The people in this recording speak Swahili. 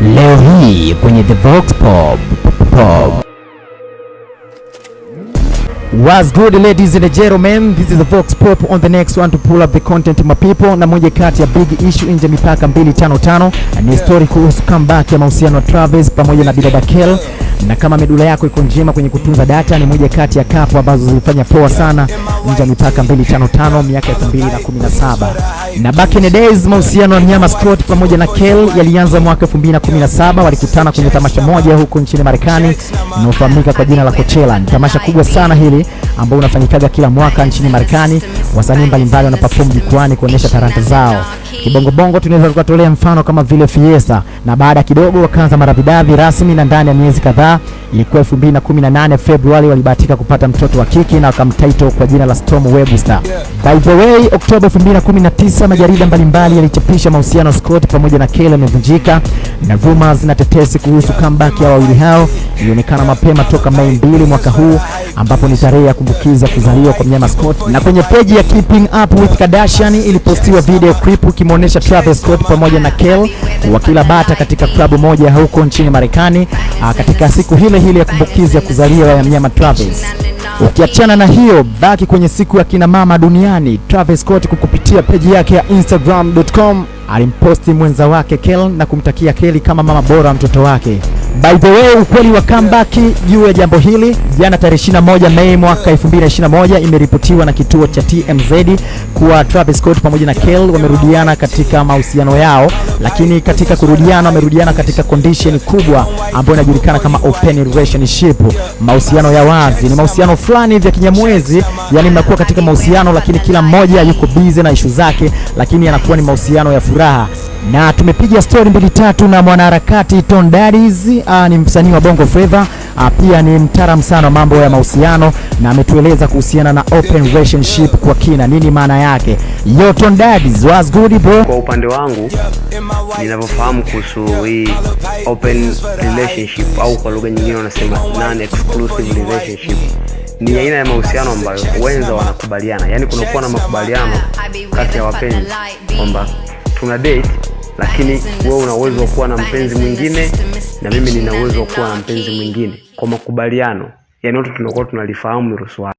Leo hii kwenye The Vox Pop. What's good ladies and gentlemen, this is the Vox Pop on the next one to pull up the content my people. Na moja kati ya big issue nje mipaka 255 ni story kuhusu comeback ya mahusiano ya Travis pamoja na bidada Kel. Na kama medula yako iko njema kwenye kutunza data, ni moja kati ya kapu ambazo zilifanya poa sana nje mipaka 255 miaka 2017. Na back in the days mahusiano ya Mnyama Scott pamoja na Kel yalianza mwaka 2017. Walikutana kwenye tamasha moja huko nchini Marekani linalofahamika kwa jina la Coachella. Ni tamasha kubwa sana hili ambao unafanyikaga kila mwaka nchini Marekani. Wasanii mbalimbali wanaperform jukwani kuonyesha talanta zao. Kibongo bongo tunaweza tukatolea mfano kama vile Fiesta, na baada kidogo wakaanza marabidavi rasmi, na ndani ya miezi kadhaa ilikuwa 2018 Februari walibahatika kupata mtoto wa kike na wakamtitle kwa jina la Storm Webster. By the way, Oktoba 2019 majarida mbalimbali yalichapisha mahusiano Scott pamoja na Kel yamevunjika, na rumors na tetesi kuhusu comeback ya wawili hao ilionekana mapema toka Mei 2 mwaka huu, ambapo ni tarehe ya kumbukiza kuzaliwa kwa Mnyama Scott. Na kwenye page ya Keeping Up with Kardashian ilipostiwa video clip ikimwonyesha Travis Scott pamoja na Kel wakila bata katika klabu moja huko nchini Marekani katika siku hile ya kumbukizi ya kuzaliwa ya Mnyama Travis. Ukiachana na hiyo, baki kwenye siku ya kina mama duniani, Travis Scott kupitia page yake ya instagram.com alimposti mwenza wake Kel na kumtakia Kel kama mama bora mtoto wake. By the way, ukweli wa comeback juu ya jambo hili, jana tarehe 21 Mei mwaka 2021 imeripotiwa na kituo cha TMZ kuwa Travis Scott pamoja na Kel wamerudiana katika mahusiano yao, lakini katika kurudiana wamerudiana katika condition kubwa ambayo inajulikana kama open relationship, mahusiano ya wazi. Ni mahusiano fulani vya kinyamwezi, yani mnakuwa katika mahusiano lakini kila mmoja yuko busy na issue zake, lakini yanakuwa ni mahusiano ya furaha. Na tumepiga story 2-3 na mwanaharakati Ton Daddies, ni msanii wa Bongo Flava, pia ni mtaalamu sana mambo ya mahusiano, na ametueleza kuhusiana na open relationship kwa kina, nini maana yake. Yo Ton Daddies, what's good bro? Kwa upande wangu ninavyofahamu kuhusu hii open relationship au kwa lugha nyingine wanasema non-exclusive relationship, ni aina ya mahusiano ambayo wenza wanakubaliana, yani kunakuwa na makubaliano kati ya wapenzi kwamba tuna date, lakini wewe una uwezo wa kuwa na mpenzi mwingine na mimi nina uwezo wa kuwa na mpenzi mwingine kwa makubaliano. Yani wote tunakuwa tunalifahamu hilo swala.